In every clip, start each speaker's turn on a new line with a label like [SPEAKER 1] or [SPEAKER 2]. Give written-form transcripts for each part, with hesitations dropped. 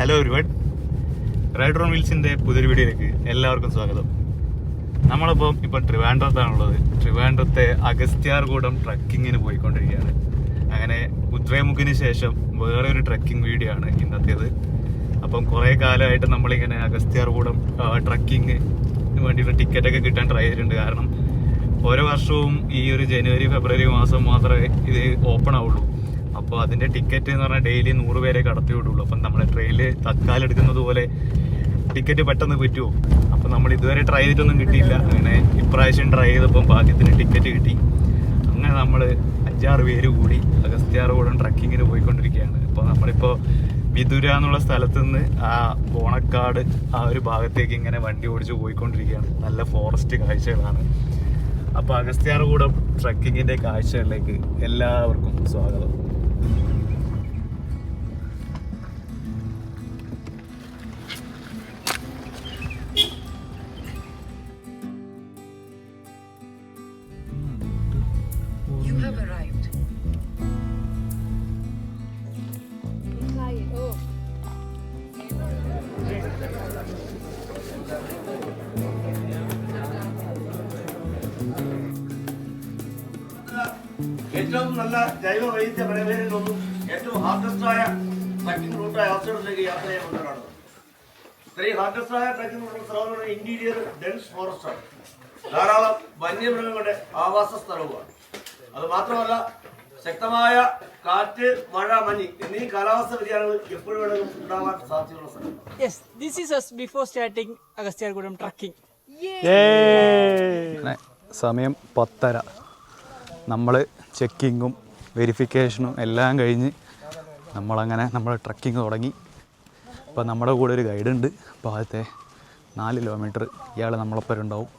[SPEAKER 1] Hello everyone, rider on വീൽസിൻ്റെ പുതിയൊരു വീഡിയോയിലേക്ക് എല്ലാവർക്കും സ്വാഗതം. നമ്മളിപ്പം ട്രിവാൻഡ്രത്താണുള്ളത്. ട്രിവാൻഡ്രത്തെ അഗസ്ത്യാർകൂടം ട്രക്കിങ്ങിന് പോയിക്കൊണ്ടിരിക്കുകയാണ്. അങ്ങനെ ഉത്രേമുഖിന് ശേഷം വേറെ ഒരു ട്രക്കിംഗ് വീഡിയോ ആണ് ഇന്നത്തേത്. അപ്പം കുറേ കാലമായിട്ട് നമ്മളിങ്ങനെ അഗസ്ത്യാർകൂടം ട്രക്കിങ്ങിന് വേണ്ടിയിട്ട് ടിക്കറ്റൊക്കെ കിട്ടാൻ ട്രൈ ചെയ്തിട്ടുണ്ട്. കാരണം ഓരോ വർഷവും ഈ ഒരു ജനുവരി ഫെബ്രുവരി മാസം മാത്രമേ ഇത് ഓപ്പൺ ആവുള്ളൂ. അപ്പോൾ അതിൻ്റെ ടിക്കറ്റ് എന്ന് പറഞ്ഞാൽ ഡെയിലി 100 പേരെ കടത്തി വിടുള്ളൂ. അപ്പം നമ്മുടെ ട്രെയിനിൽ തത്കാലം എടുക്കുന്നത് പോലെ ടിക്കറ്റ് പെട്ടെന്ന് പറ്റുമോ? അപ്പം നമ്മൾ ഇതുവരെ ട്രൈ ചെയ്തിട്ടൊന്നും കിട്ടിയില്ല. അങ്ങനെ ഇപ്രാവശ്യം ട്രൈ ചെയ്തപ്പം ഭാഗ്യത്തിന് ടിക്കറ്റ് കിട്ടി. അങ്ങനെ നമ്മൾ 5-6 പേര് കൂടി അഗസ്ത്യാർകൂടം ട്രക്കിങ്ങിന് പോയിക്കൊണ്ടിരിക്കുകയാണ്. അപ്പോൾ നമ്മളിപ്പോൾ വിതുര എന്നുള്ള സ്ഥലത്ത് നിന്ന് ആ ബോണക്കാട് ആ ഒരു ഭാഗത്തേക്ക് ഇങ്ങനെ വണ്ടി ഓടിച്ച് പോയിക്കൊണ്ടിരിക്കുകയാണ്. നല്ല ഫോറസ്റ്റ് കാഴ്ചകളാണ്. അപ്പോൾ അഗസ്ത്യാർകൂടം ട്രക്കിങ്ങിൻ്റെ കാഴ്ചകളിലേക്ക് എല്ലാവർക്കും സ്വാഗതം.
[SPEAKER 2] ഏറ്റവും നല്ല ജൈവ വൈവിധ്യ മേഖലയിലൊന്നും ഏറ്റവും ഹാർഡസ്റ്റായ ട്രക്കിംഗ് റൂട്ടായ ഓസ്ട്രേലിയയിലേക്ക് യാത്ര ചെയ്യുന്നതാണ്. ഇത്രയും ഹാർഡസ്റ്റായ trekking route interior dense forest ആണ്. ധാരാളം വന്യമൃഗങ്ങളുടെ ആവാസ സ്ഥലവുമാണ്. അത് മാത്രമല്ല, ശക്തമായ കാറ്റ്, മഴ, മഞ്ഞ് എന്നീ കാലാവസ്ഥ വ്യതിയാനങ്ങൾ എപ്പോഴും വേണമെങ്കിലും ഉണ്ടാവാൻ സാധ്യതയുള്ള സ്ഥലം.
[SPEAKER 3] Yes, this is us before starting Agasthyarkudam trekking.
[SPEAKER 1] സമയം 10:30. നമ്മൾ ചെക്കിങ്ങും വെരിഫിക്കേഷനും എല്ലാം കഴിഞ്ഞ് നമ്മൾ ട്രക്കിങ് തുടങ്ങി. അപ്പോൾ നമ്മുടെ കൂടെ ഒരു ഗൈഡ് ഉണ്ട്. അപ്പോൾ ആദ്യത്തെ 4 കിലോമീറ്റർ ഇയാൾ നമ്മളൊപ്പം ഉണ്ടാവും.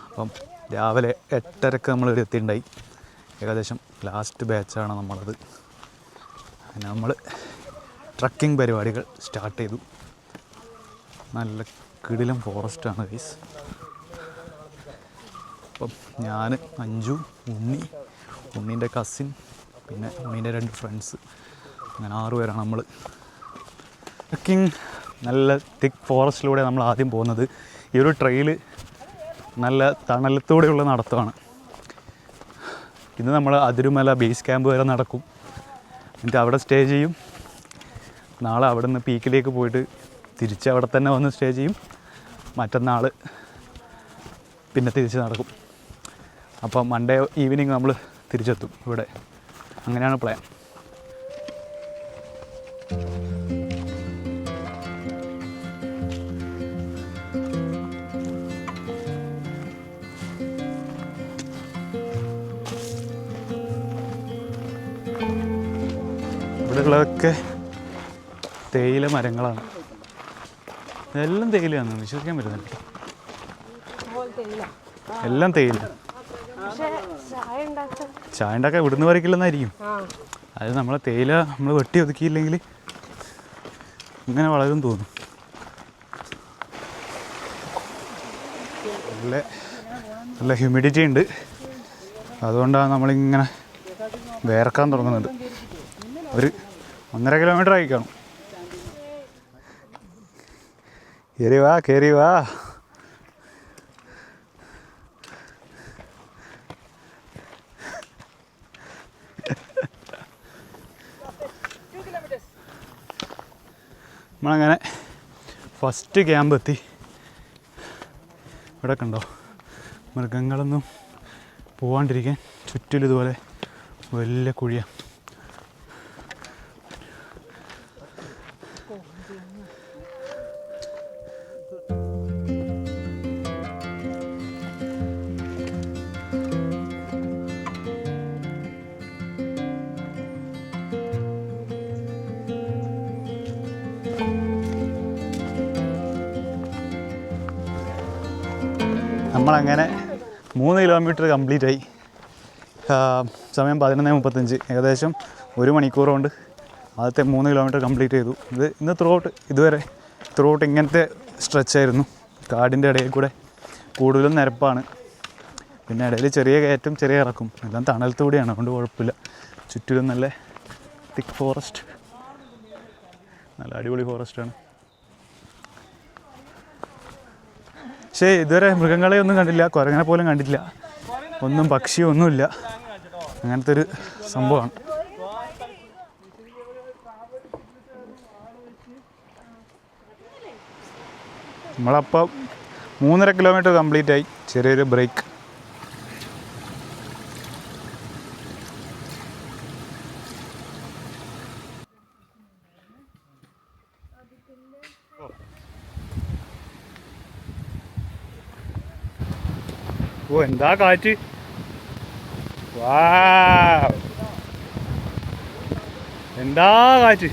[SPEAKER 1] അപ്പം രാവിലെ 8:30 നമ്മളിവിടെ എത്തിയിട്ടുണ്ടായി. ഏകദേശം ലാസ്റ്റ് ബാച്ചാണ് നമ്മളത്. അങ്ങനെ നമ്മൾ ട്രക്കിംഗ് പരിപാടികൾ സ്റ്റാർട്ട് ചെയ്തു. നല്ല കിടിലം ഫോറസ്റ്റാണ് ഗൈസ്. അപ്പം ഞാൻ, അഞ്ജു, ഉണ്ണീൻ്റെ കസിൻ, പിന്നെ ഉണ്ണീൻ്റെ 2 ഫ്രണ്ട്സ്, അങ്ങനെ 6 പേരാണ് നമ്മൾ. ട്രക്കിംഗ് നല്ല തിക്ക് ഫോറസ്റ്റിലൂടെ നമ്മൾ ആദ്യം പോകുന്നത്. ഈ ഒരു ട്രെയിൽ നല്ല തണലത്തോടെയുള്ള നടത്തമാണ്. ഇന്ന് നമ്മൾ അതിരുമല ബേസ് ക്യാമ്പ് വരെ നടക്കും. എന്നിട്ട് അവിടെ സ്റ്റേ ചെയ്യും. നാളെ അവിടെ നിന്ന് പീക്കിലേക്ക് പോയിട്ട് തിരിച്ച് അവിടെ തന്നെ വന്ന് സ്റ്റേ ചെയ്യും. മറ്റന്നാൾ പിന്നെ തിരിച്ച് നടക്കും. അപ്പം മൺഡേ ഈവനിങ് നമ്മൾ തിരിച്ചെത്തും ഇവിടെ. അങ്ങനെയാണ് പ്ലാൻ. ഇവിടെയുള്ളതൊക്കെ തേയില മരങ്ങളാണ്. എല്ലാം തേയിലയാണ്, വിശ്വസിക്കാൻ പറ്റുന്നില്ല. എല്ലാം തേയില. ചായ ഉണ്ടാക്കാൻ ഇവിടുന്ന് വരയ്ക്കില്ലെന്നായിരിക്കും. അത് നമ്മളെ തേയില നമ്മൾ വെട്ടി ഒതുക്കിയില്ലെങ്കിൽ ഇങ്ങനെ വളരും തോന്നും. നല്ല ഹ്യൂമിഡിറ്റി ഉണ്ട്. അതുകൊണ്ടാണ് നമ്മളിങ്ങനെ വേർക്കാൻ തുടങ്ങുന്നത്. ഒരു 1.5 കിലോമീറ്റർ ആയി കാണും. കയറി വാ. നമ്മളങ്ങനെ ഫസ്റ്റ് ക്യാമ്പ് എത്തി. ഇവിടെ കണ്ടോ, മൃഗങ്ങളൊന്നും പോവാണ്ടിരിക്കാൻ ചുറ്റിലും ഇതുപോലെ വലിയ കുഴിയാണ്. നമ്മളങ്ങനെ 3 കിലോമീറ്റർ കംപ്ലീറ്റ് ആയി. സമയം 11:35. ഏകദേശം 1 മണിക്കൂർ കൊണ്ട് ആദ്യത്തെ 3 കിലോമീറ്റർ കംപ്ലീറ്റ് ചെയ്തു. ഇന്ന് ഇതുവരെ ത്രൂ ഔട്ട് ഇങ്ങനത്തെ സ്ട്രെച്ചായിരുന്നു. കാടിൻ്റെ ഇടയിൽ കൂടെ കൂടുതലും നിരപ്പാണ്. പിന്നെ ഇടയിൽ ചെറിയ കയറ്റം, ചെറിയ ഇറക്കും, എല്ലാം തണലത്തൂടെയാണ്. അതുകൊണ്ട് കുഴപ്പമില്ല. ചുറ്റിലും നല്ല തിക്ക് ഫോറസ്റ്റ്. നല്ല അടിപൊളി ഫോറസ്റ്റാണ്. പക്ഷേ ഇതുവരെ മൃഗങ്ങളെ ഒന്നും കണ്ടില്ല, കുരങ്ങനെ പോലും കണ്ടില്ല, ഒന്നും പക്ഷിയോ ഒന്നുമില്ല. അങ്ങനത്തെ ഒരു സംഭവമാണ്. നമ്മളപ്പം 3.5 കിലോമീറ്റർ കംപ്ലീറ്റ് ആയി. ചെറിയൊരു ബ്രേക്ക്. ഓ എന്താ കാറ്റ്! വാവ്, എന്താ കാറ്റ്!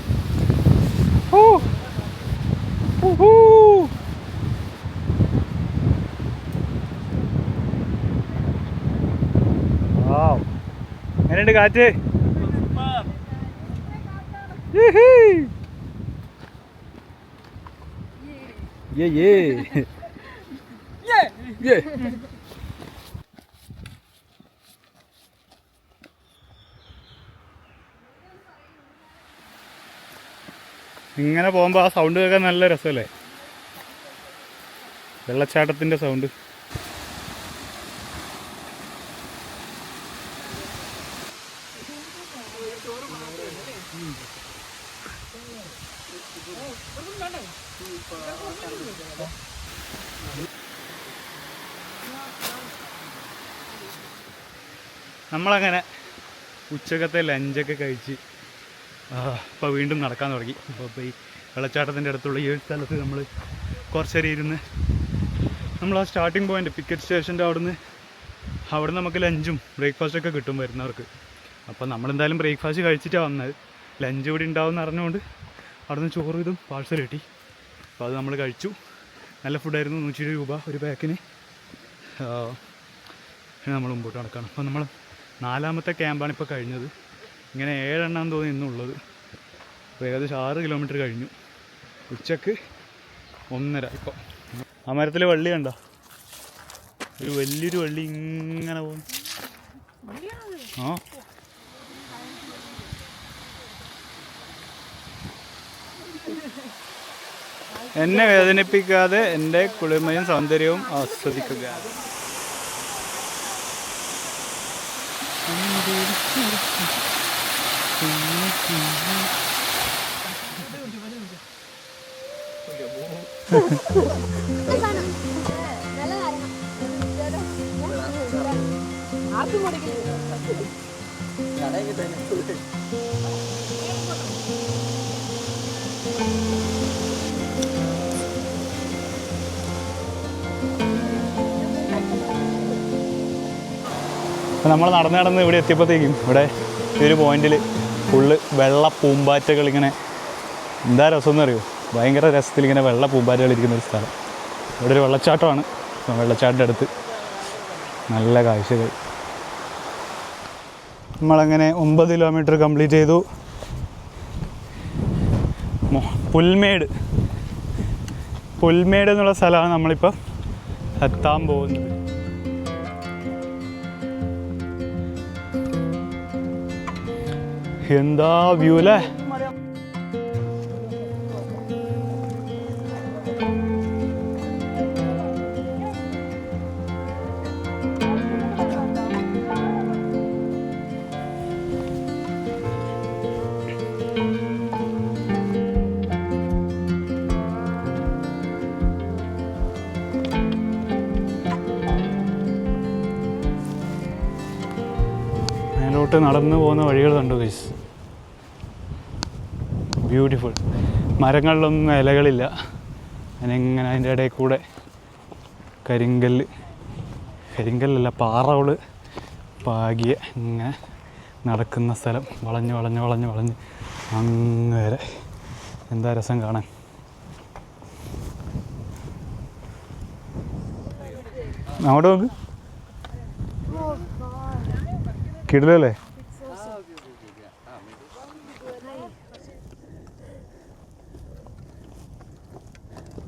[SPEAKER 1] എങ്ങനെയുണ്ട് കാറ്റ്? ഇങ്ങനെ പോകുമ്പോൾ ആ സൗണ്ട് കേൾക്കാൻ നല്ല രസമല്ലേ? വെള്ളച്ചാട്ടത്തിൻ്റെ സൗണ്ട്. നമ്മളങ്ങനെ ഉച്ചക്കത്തെ ലഞ്ചൊക്കെ കഴിച്ച് ഇപ്പോൾ വീണ്ടും നടക്കാൻ തുടങ്ങി. അപ്പോൾ ഈ വെള്ളച്ചാട്ടത്തിൻ്റെ അടുത്തുള്ള ഈ സ്ഥലത്ത് നമ്മൾ കുറച്ചേരം ഇരുന്ന് നമ്മൾ ആ സ്റ്റാർട്ടിംഗ് പോയിൻ്റ് പിക്കറ്റ് സ്റ്റേഷൻ്റെ അവിടെ നിന്ന് നമുക്ക് ലഞ്ചും ബ്രേക്ക്ഫാസ്റ്റൊക്കെ കിട്ടും വരുന്നവർക്ക്. അപ്പോൾ നമ്മളെന്തായാലും ബ്രേക്ക്ഫാസ്റ്റ് കഴിച്ചിട്ടാണ് വന്നത്. ലഞ്ച് ഇവിടെ ഉണ്ടാവുമെന്ന് അറിഞ്ഞുകൊണ്ട് അവിടെ നിന്ന് ചോറും ഇതും പാഴ്സൽ കിട്ടി. അപ്പോൾ അത് നമ്മൾ കഴിച്ചു. നല്ല ഫുഡായിരുന്നു. 120 രൂപ ഒരു പാക്കിന്. നമ്മൾ മുമ്പോട്ട് നടക്കണം. അപ്പോൾ നമ്മൾ 4ാമത്തെ ക്യാമ്പാണ് ഇപ്പോൾ കഴിഞ്ഞത്. ഇങ്ങനെ 7 എണ്ണം തോന്നി ഇന്നുള്ളത്. അപ്പോൾ ഏകദേശം 6 കിലോമീറ്റർ കഴിഞ്ഞു. ഉച്ചക്ക് 1:30. ഇപ്പോൾ ആ മരത്തിൽ വള്ളി കണ്ടോ? ഒരു വലിയൊരു വള്ളി ഇങ്ങനെ പോകുന്നു. ആ എന്നെ വേദനിപ്പിക്കാതെ എൻ്റെ കുളിർമയും സൗന്ദര്യവും ആസ്വദിക്കുക. നമ്മൾ നടന്ന് ഇവിടെ എത്തിയപ്പോഴത്തേക്കും ഇവിടെ ഈ ഒരു പോയിന്റിൽ ഫുള്ള് വെള്ള പൂമ്പാറ്റകൾ ഇങ്ങനെ, എന്താ രസമെന്ന് അറിയോ? ഭയങ്കര രസത്തിൽ ഇങ്ങനെ വെള്ള പൂമ്പാറ്റകൾ ഇരിക്കുന്ന ഒരു സ്ഥലം. ഇവിടെ ഒരു വെള്ളച്ചാട്ടമാണ്. വെള്ളച്ചാട്ടത്തിൻ്റെ അടുത്ത് നല്ല കാഴ്ചകൾ. നമ്മളങ്ങനെ 9 കിലോമീറ്റർ കംപ്ലീറ്റ് ചെയ്തു. പുൽമേട് എന്നുള്ള സ്ഥലമാണ് നമ്മളിപ്പോൾ എത്താൻ പോകുന്നത്. എന്താ വ്യൂ അല്ലേ? മേലോട്ട് നടന്നു പോകുന്ന വഴികൾ കണ്ടു ഗൈസ്. ബ്യൂട്ടിഫുൾ. മരങ്ങളിലൊന്നും ഇലകളില്ല. അതിനെങ്ങനെ അതിൻ്റെ ഇടയിൽ കൂടെ കരിങ്കല്ലല്ല പാറകൾ പാകിയ ഇങ്ങനെ നടക്കുന്ന സ്ഥലം. വളഞ്ഞ് അങ്ങ് വരെ. എന്താ രസം കാണാൻ. അങ്ങോട്ട് നോക്ക്. കിടിലല്ലേ?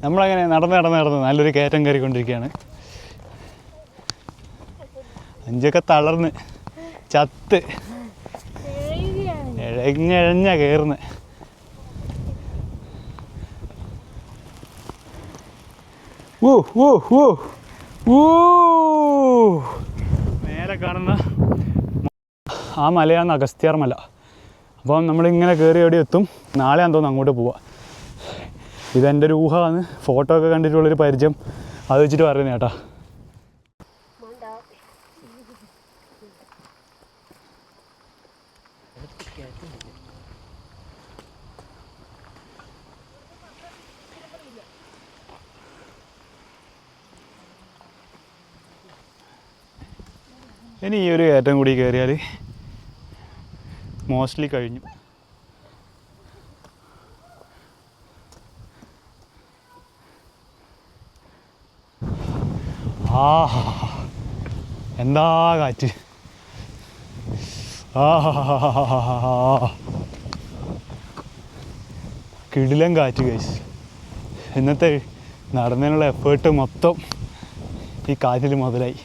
[SPEAKER 1] നമ്മളങ്ങനെ നടന്ന് നല്ലൊരു കയറ്റം കയറിക്കൊണ്ടിരിക്കുകയാണ്. അഞ്ചൊക്കെ തളർന്ന് ചത്ത് ഇഴഞ്ഞ കയറുന്നത്. ഓ ഓ ഓ ഓ നേരെ കാണുന്ന ആ മലയാണ് അഗസ്ത്യാർ മല. അപ്പം നമ്മളിങ്ങനെ കയറി എവിടെ എത്തും. നാളെ ആണെന്ന് തോന്നുന്നു അങ്ങോട്ട് പോവാം. ഇതെൻ്റെ ഒരു ഊഹമാണ്. ഫോട്ടോ ഒക്കെ കണ്ടിട്ടുള്ളൊരു പരിചയം, അത് വെച്ചിട്ട് പറയുന്നത് ചേട്ടാ. ഇനി ഈ ഒരു കയറ്റം കൂടി കയറിയാൽ മോസ്റ്റ്ലി കഴിഞ്ഞു. ആ എന്താ കാറ്റ്! ആ കിടിലൻ കാറ്റ് ഗൈസ്. ഇന്നത്തെ നടന്നതിനുള്ള എഫേർട്ട് മൊത്തം ഈ കാറ്റിൽ മുതലായി.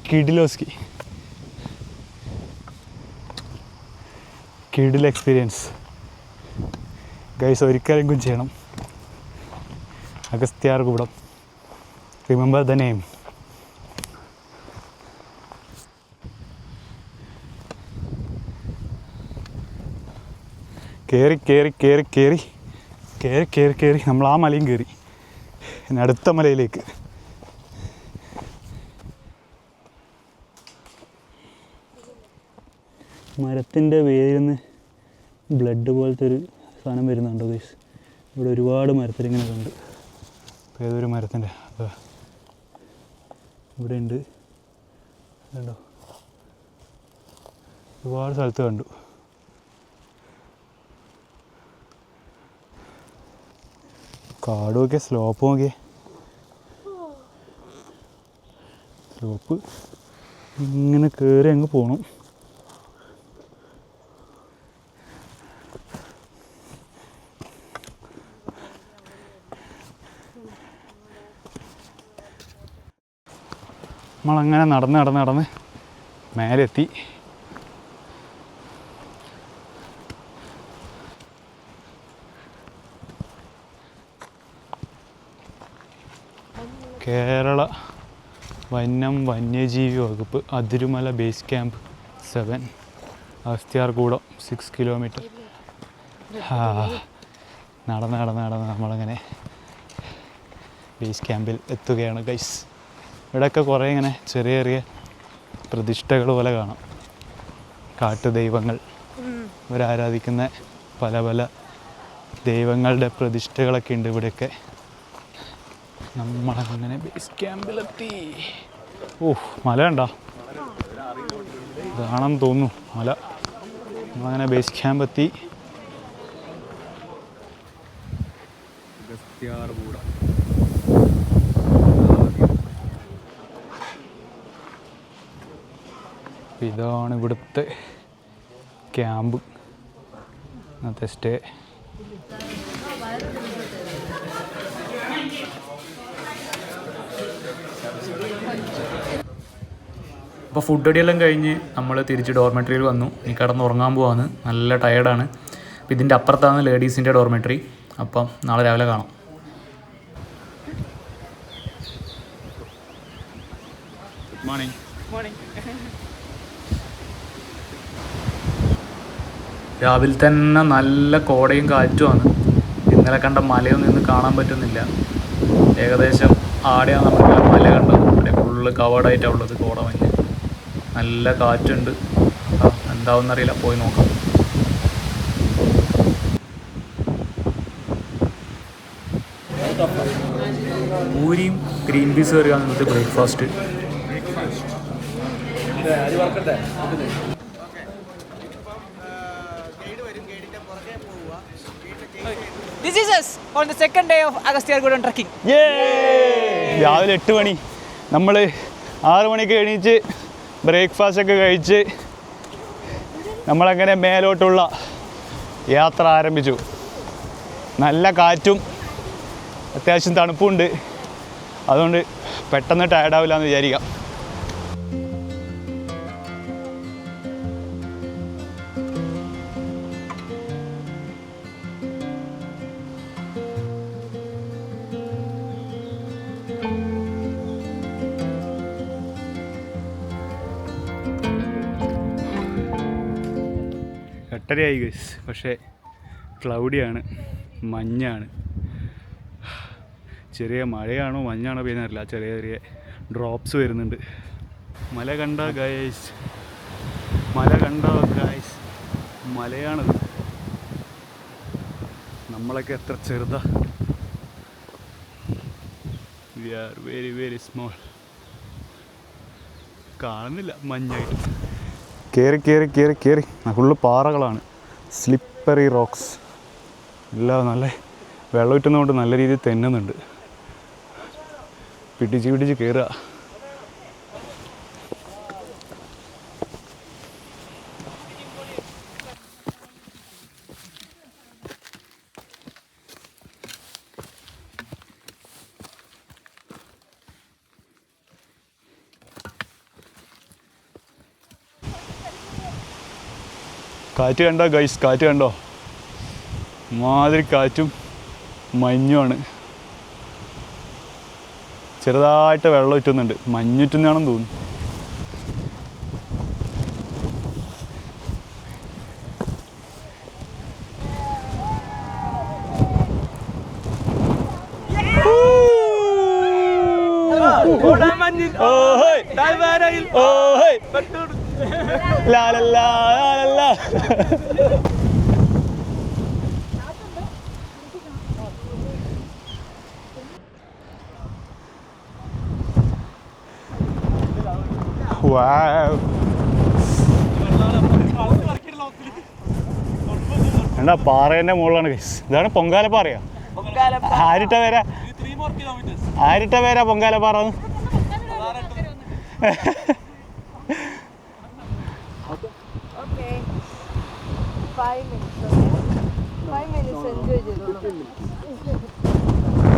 [SPEAKER 1] കിടിലോസ്കി, കിടിൽ എക്സ്പീരിയൻസ് ഗൈസ്. ഒരിക്കലെങ്കിലും ചെയ്യണം അഗസ്ത്യാർകൂടം. Remember the name. കയറി കയറി കയറി കയറി കയറി കയറി കയറി നമ്മൾ ആ മലയും കയറി. പിന്നെ അടുത്ത മലയിലേക്ക്. മരത്തിൻ്റെ വേരിൽ നിന്ന് ബ്ലഡ് പോലത്തെ ഒരു സാധനം വരുന്നുണ്ടോ ഗൈസ്? ഇവിടെ ഒരുപാട് മരത്തിലിങ്ങനെ കണ്ട്. ഏതൊരു മരത്തിൻ്റെ ഇവിടെ ഉണ്ട് കണ്ടോ? ഒരുപാട് സ്ഥലത്ത് കണ്ടു. കാട് നോക്കിയ സ്ലോപ്പ് നോക്കിയേ. സ്ലോപ്പ് ഇങ്ങനെ കയറി അങ്ങ് പോകണം. നമ്മളങ്ങനെ നടന്ന് നടന്ന് നടന്ന് മേലെത്തി. കേരള വന്യജീവി വകുപ്പ് Athirumala base camp 7 Agasthyarkoodam 6 kilometre. നടന്ന് നടന്ന് നടന്ന് നമ്മളങ്ങനെ ബേസ് ക്യാമ്പിൽ എത്തുകയാണ് ഗൈസ്. ഇവിടെയൊക്കെ കുറേ ഇങ്ങനെ ചെറിയ ചെറിയ പ്രതിഷ്ഠകൾ പോലെ കാണാം. കാട്ടുദൈവങ്ങൾ, ഇവരാരാധിക്കുന്ന പല പല ദൈവങ്ങളുടെ പ്രതിഷ്ഠകളൊക്കെ ഉണ്ട് ഇവിടെയൊക്കെ. നമ്മളങ്ങനെ ബേസ് ക്യാമ്പിലെത്തി. മല കണ്ടോ? ഇതാണെന്ന് തോന്നുന്നു മല. നമ്മളങ്ങനെ ബേസ് ക്യാമ്പ് എത്തി. ഇതാണ് ഇവിടുത്തെ ക്യാമ്പ്, ഇന്നത്തെ സ്റ്റേ. അപ്പോൾ ഫുഡ് അടിയെല്ലാം കഴിഞ്ഞ് നമ്മൾ തിരിച്ച് ഡോർമെട്രിയിൽ വന്നു. ഇനി കിടന്നുറങ്ങാൻ പോവാണ്. നല്ല ടയേർഡാണ്. അപ്പോൾ ഇതിൻ്റെ അപ്പുറത്താണ് ലേഡീസിൻ്റെ ഡോർമെട്രി. അപ്പം നാളെ രാവിലെ കാണാം. Good morning. രാവിലെ തന്നെ നല്ല കോടയും കാറ്റുമാണ്. ഇന്നലെ കണ്ട മലയൊന്നും ഇന്ന് കാണാൻ പറ്റുന്നില്ല. ഏകദേശം ആടെയാണ് നമ്മൾ മല കണ്ടത്. അവിടെ ഫുള്ള് കവേർഡായിട്ടാണ് ഉള്ളത് കോട മഞ്ഞ്. നല്ല കാറ്റുണ്ട്. എന്താവുമെന്നറിയില്ല, പോയി നോക്കാം. പൂരിയും ഗ്രീൻ പീസ് കറിയാണ് ഇന്നത്തെ breakfast.
[SPEAKER 3] This is us on the second day of Agasthyargudam trekking.
[SPEAKER 1] രാവിലെ 8 മണി. നമ്മൾ 6 മണിക്ക് എണീച്ച് ബ്രേക്ക്ഫാസ്റ്റൊക്കെ കഴിച്ച് നമ്മളങ്ങനെ മേലോട്ടുള്ള യാത്ര ആരംഭിച്ചു. നല്ല കാറ്റും അത്യാവശ്യം തണുപ്പുണ്ട്. അതുകൊണ്ട് പെട്ടെന്ന് ടയർഡാവില്ല എന്ന് വിചാരിക്കാം. 8:30 ഗൈസ്. പക്ഷേ ക്ലൗഡിയാണ്, മഞ്ഞാണ്. ചെറിയ മഴയാണോ മഞ്ഞാണോ പെയ്യുന്നറിയില്ല. ചെറിയ ചെറിയ ഡ്രോപ്സ് വരുന്നുണ്ട്. മല കണ്ട ഗൈസ്, മല കണ്ടോ ഗൈസ്, മലയാണത്. നമ്മളൊക്കെ എത്ര ചെറുതാ. We are very very small. കാണുന്നില്ല മഞ്ഞായിട്ട്. കയറി കയറി കയറി കയറി ഫുള്ള് പാറകളാണ്, സ്ലിപ്പറി റോക്സ്. എല്ലാം നല്ല വെള്ളം ഇറ്റുന്നതുകൊണ്ട് നല്ല രീതിയിൽ തെന്നുന്നുണ്ട്. പിടിച്ച് പിടിച്ച് കയറുക. കാറ്റ് കണ്ടോ ഗൈസ്, കാറ്റ് കണ്ടോ? മാതിരി കാറ്റും മഞ്ഞുമാണ്. ചെറുതായിട്ട് വെള്ളം ഇറ്റുന്നുണ്ട്, മഞ്ഞുറ്റുന്നാണെന്ന് തോന്നുന്നു. എന്താ പാറേൻ്റെ മുകളിലാണ് ഗൈസ്. ഇതാണ് പൊങ്കാല പാറയാ? ആരിട്ട പേരാ? ആരിട്ട പേരാ പൊങ്കാല പാറ?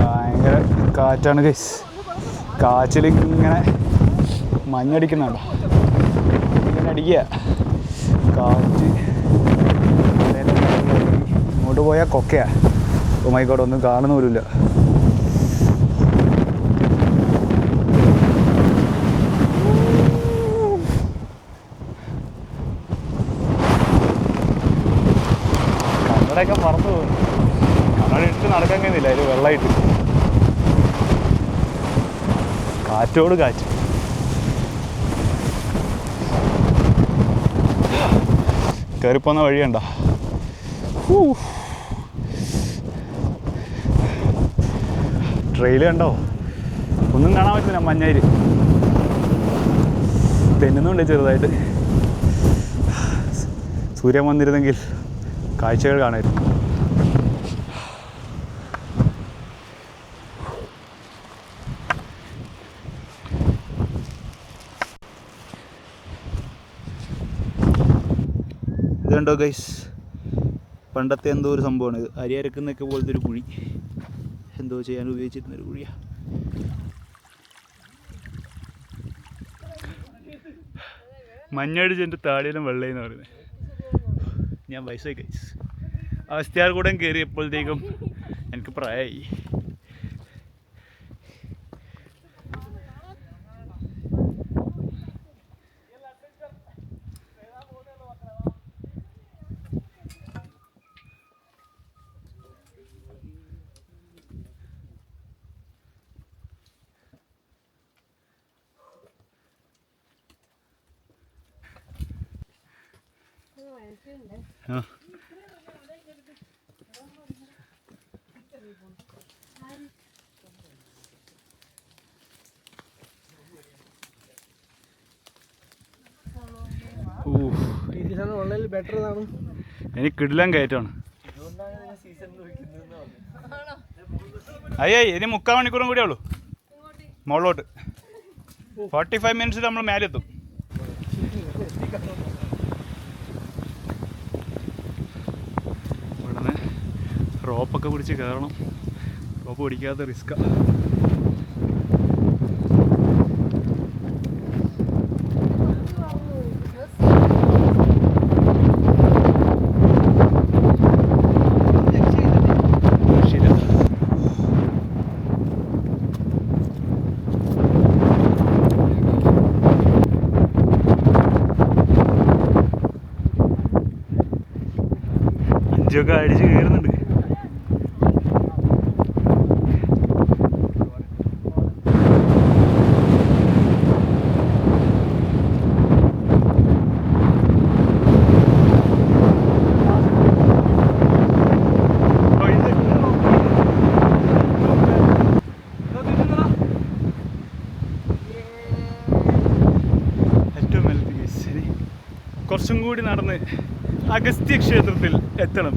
[SPEAKER 1] ഭയങ്കര കാറ്റാണ് ഗൈസ്. കാച്ചിൽ ഇങ്ങനെ മഞ്ഞടിക്കുന്നുണ്ടോ? ഇങ്ങനെ അടിക്കുക കാറ്റ്. ഇങ്ങോട്ട് പോയാൽ കൊക്കയാ. ഓ മൈ ഗോഡ്, ഒന്നും കാണുന്ന പോലുമില്ല. കണ്ണടയൊക്കെ പറന്നു പോകുന്നു. കണ്ണട ഇട്ട് നടക്കാൻ കഴിയുന്നില്ല, അതിൽ വെള്ളമായിട്ട്. കാറ്റോട് കാറ്റ്. കയറിപ്പോന്ന വഴിയുണ്ടോ? ട്രെയിൽ കണ്ടോ? ഒന്നും കാണാൻ പറ്റില്ല, മഞ്ഞായിര് തെന്നുന്നുണ്ട് ചെറുതായിട്ട്. സൂര്യൻ വന്നിരുന്നെങ്കിൽ കാഴ്ചകൾ കാണായിരുന്നു. ഇതുണ്ടോ ഗൈസ്, പണ്ടത്തെ എന്തോ ഒരു സംഭവമാണ് ഇത്. അരി അരക്കുന്നൊക്കെ പോലത്തെ ഒരു കുഴി, എന്തോ ചെയ്യാൻ ഉപയോഗിച്ചിരുന്നൊരു കുഴിയാണ്. മഞ്ഞടിച്ചെൻ്റെ താടിയിലും വെള്ളയെന്ന് പറയുന്നത്. ഞാൻ വയസ്സായി ഗൈസ്. അഗസ്ത്യാർകൂടം കയറിയപ്പോഴത്തേക്കും എനിക്ക് പ്രായമായി. ആ എനിക്ക് കിടിലം കയറ്റമാണ്. അയ്യേ, ഇനി 3/4 മണിക്കൂറും കൂടിയേ ഉള്ളൂ മുകളിലോട്ട്. 45 മിനിറ്റ്സിൽ നമ്മൾ മേലെത്തും. ഇവിടുന്ന് റോപ്പൊക്കെ പിടിച്ച് കയറണം. റോപ്പ് പിടിക്കാത്ത റിസ്ക്കാണ്. കാറ്റൊക്കെ അടിച്ച് കയറുന്നുണ്ട്. കുറച്ചും കൂടി നടന്ന് അഗസ്ത്യ ക്ഷേത്രത്തിൽ എത്തണം.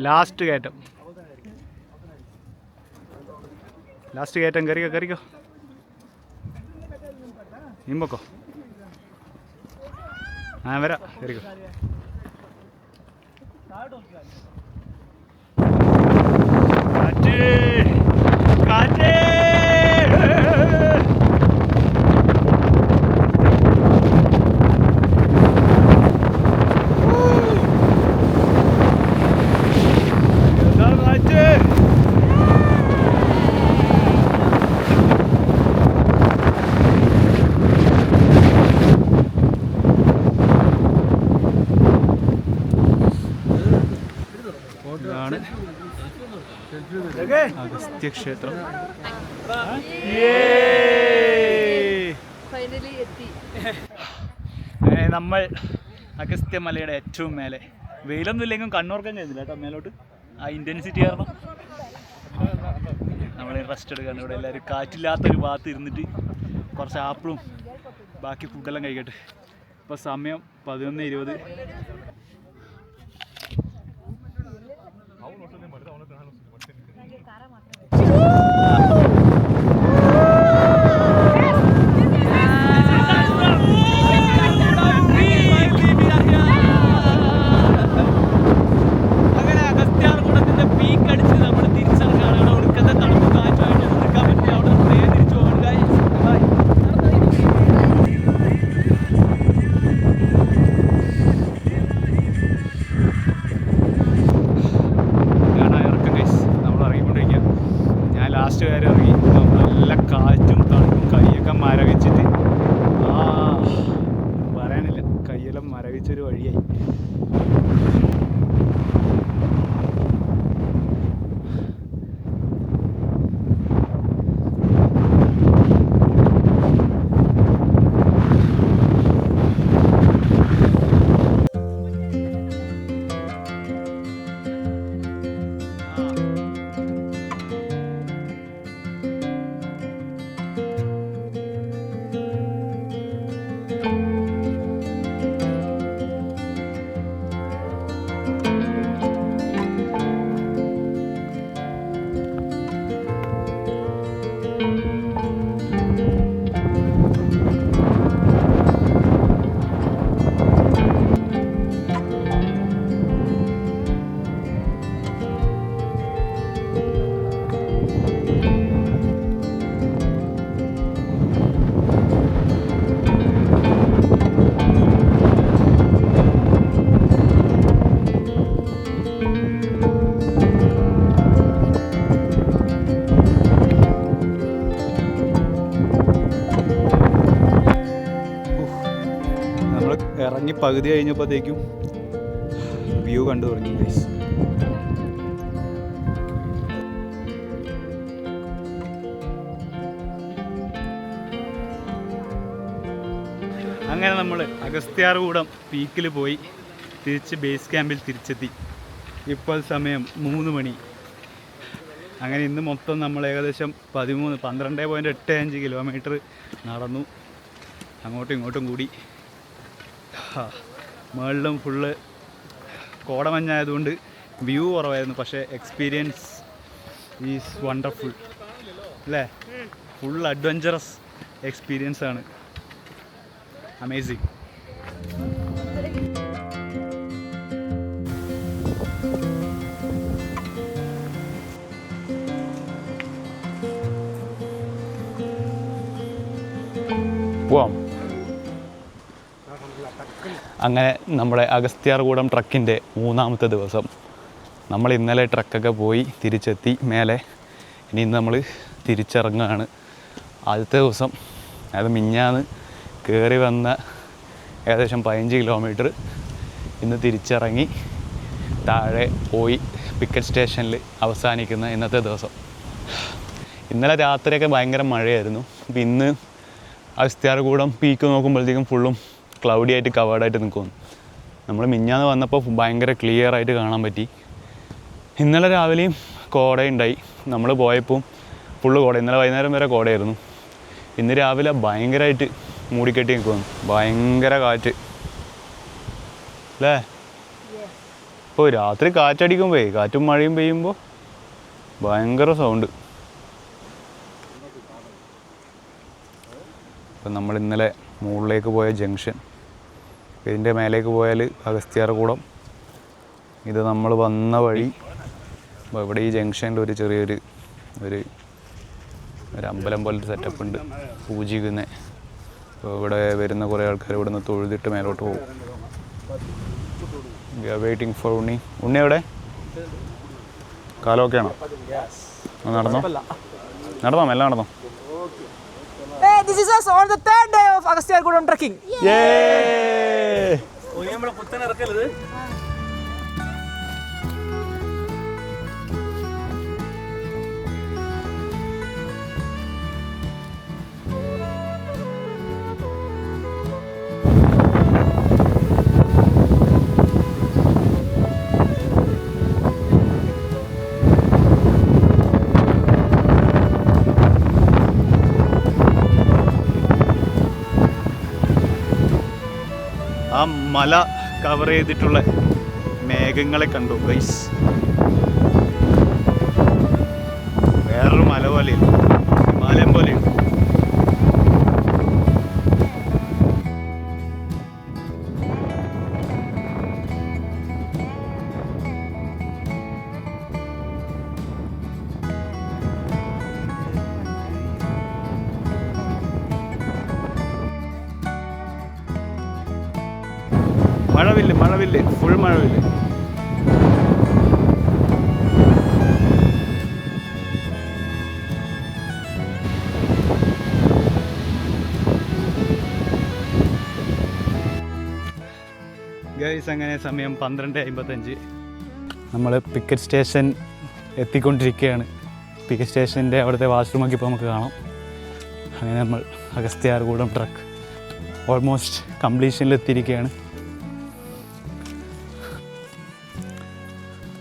[SPEAKER 1] ലാസ്റ്റ് കയറ്റം കയറിക്കോ നിമ്പക്കോ. വരാം, കയറിക്കോ. കാറ്റ് അഗസ്ത്യ ക്ഷേത്രം. നമ്മൾ അഗസ്ത്യ മലയുടെ ഏറ്റവും മേലെ. വെയിലൊന്നും ഇല്ലെങ്കിലും കണ്ണോർക്കാൻ കഴിയുന്നില്ല കേട്ടോ മേലോട്ട്, ആ ഇൻറ്റൻസിറ്റി കാരണം. നമ്മൾ റെസ്റ്റ് എടുക്കാണ് ഇവിടെ. എല്ലാവരും കാറ്റില്ലാത്തൊരു ഭാഗത്ത് ഇരുന്നിട്ട് കുറച്ച് ആപ്പിളും ബാക്കി ഫുഡെല്ലാം കഴിക്കട്ടെ. ഇപ്പോൾ സമയം 11:20. ലാസ്റ്റ് കാര്യം ഇറങ്ങി, നല്ല കാറ്റും തണുപ്പും, കൈയൊക്കെ മരവിച്ചിട്ട് പറയാനില്ല, കൈയെല്ലാം മരവിച്ചൊരു വഴിയായി. ഇറങ്ങി പകുതി കഴിഞ്ഞപ്പോഴത്തേക്കും വ്യൂ കണ്ടു തുടങ്ങി ഗൈസ്. അങ്ങനെ നമ്മൾ അഗസ്ത്യാർകൂടം പീക്കിൽ പോയി തിരിച്ച് ബേസ് ക്യാമ്പിൽ തിരിച്ചെത്തി. ഇപ്പോൾ സമയം 3 മണി. അങ്ങനെ ഇന്ന് മൊത്തം നമ്മൾ ഏകദേശം 12.85 കിലോമീറ്റർ നടന്നു, അങ്ങോട്ടും ഇങ്ങോട്ടും കൂടി. മുകളിലും ഫുള്ള് കോടമഞ്ഞായതുകൊണ്ട് വ്യൂ കുറവായിരുന്നു, പക്ഷേ എക്സ്പീരിയൻസ് ഈസ് വണ്ടർഫുൾ അല്ലേ? ഫുൾ അഡ്വഞ്ചറസ് എക്സ്പീരിയൻസ് ആണ്. അമേസിങ്. പോവാം. അങ്ങനെ നമ്മുടെ അഗസ്ത്യാർകൂടം ട്രക്കിൻ്റെ 3-ാമത്തെ ദിവസം നമ്മൾ ഇന്നലെ ട്രക്കൊക്കെ പോയി തിരിച്ചെത്തി മേലെ. ഇനി ഇന്ന് നമ്മൾ തിരിച്ചിറങ്ങുകയാണ്. ആദ്യത്തെ ദിവസം അത് മിഞ്ഞാന്ന് കയറി വന്ന ഏകദേശം 15 കിലോമീറ്റർ ഇന്ന് തിരിച്ചിറങ്ങി താഴെ പോയി പിക്കറ്റ് സ്റ്റേഷനിൽ അവസാനിക്കുന്ന ഇന്നത്തെ ദിവസം. ഇന്നലെ രാത്രിയൊക്കെ ഭയങ്കര മഴയായിരുന്നു. അപ്പോൾ ഇന്ന് അഗസ്ത്യാർകൂടം പീക്ക് നോക്കുമ്പോഴത്തേക്കും ഫുള്ളും ക്ലൗഡി ആയിട്ട് കവേർഡായിട്ട് നിൽക്കുന്നു. നമ്മൾ മിഞ്ഞാന്ന് വന്നപ്പോൾ ഭയങ്കര ക്ലിയർ ആയിട്ട് കാണാൻ പറ്റി. ഇന്നലെ രാവിലെയും കോടയുണ്ടായി. നമ്മൾ പോയപ്പോൾ ഫുള്ള് കോട. ഇന്നലെ വൈകുന്നേരം വരെ കോടയായിരുന്നു. ഇന്ന് രാവിലെ ഭയങ്കരമായിട്ട് മൂടിക്കെട്ടി നിൽക്കുന്നു. ഭയങ്കര കാറ്റ് അല്ലേ? ഇപ്പോൾ രാത്രി കാറ്റടിക്കുമ്പോൾ കാറ്റും മഴയും പെയ്യുമ്പോൾ ഭയങ്കര സൗണ്ട്. ഇപ്പം നമ്മൾ ഇന്നലെ മുകളിലേക്ക് പോയ ജംഗ്ഷൻ, ഇതിൻ്റെ മേലേക്ക് പോയാൽ അഗസ്ത്യാർകൂടം. ഇത് നമ്മൾ വന്ന വഴി. അപ്പോൾ ഇവിടെ ഈ ജംഗ്ഷനിൽ ഒരു ചെറിയൊരു ഒരു അമ്പലം പോലൊരു സെറ്റപ്പ് ഉണ്ട് പൂജിക്കുന്നത്. അപ്പോൾ ഇവിടെ വരുന്ന കുറേ ആൾക്കാർ ഇവിടെ നിന്ന് തൊഴുതിട്ട് മേലോട്ട് പോകും. വി ആർ വെയിറ്റിംഗ് ഫോർ ഉണ്ണി. ഉണ്ണി എവിടെ? കാലമൊക്കെ ആണോ? നടന്നോ മെല്ലെ നടന്നോ.
[SPEAKER 3] Hey, this is us on the third day of Agasthyarkudam trekking.
[SPEAKER 1] ആ മല കവർ ചെയ്തിട്ടുള്ള മേഘങ്ങളെ കണ്ടു ഗൈസ്. വേറൊരു മല പോലെയില്ല, ഹിമാലയം പോലെയുണ്ട്. മഴവില്ല് ഫുൾ മഴവില്ല്. ഗൈസ് അങ്ങനെ സമയം 12:55. നമ്മൾ പിക്കറ്റ് സ്റ്റേഷൻ എത്തിക്കൊണ്ടിരിക്കുകയാണ്. പിക്കറ്റ് സ്റ്റേഷൻ്റെ അവിടുത്തെ വാഷ്റൂമൊക്കെ ഇപ്പോൾ നമുക്ക് കാണാം. അങ്ങനെ നമ്മൾ അഗസ്ത്യാർകൂടം ട്രക്ക് ഓൾമോസ്റ്റ് കംപ്ലീഷനിലെത്തിയിരിക്കുകയാണ്.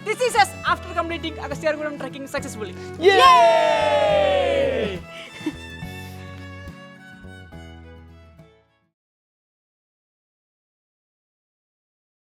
[SPEAKER 3] This is us after completing Agasthyarkudam trekking successfully. Yay!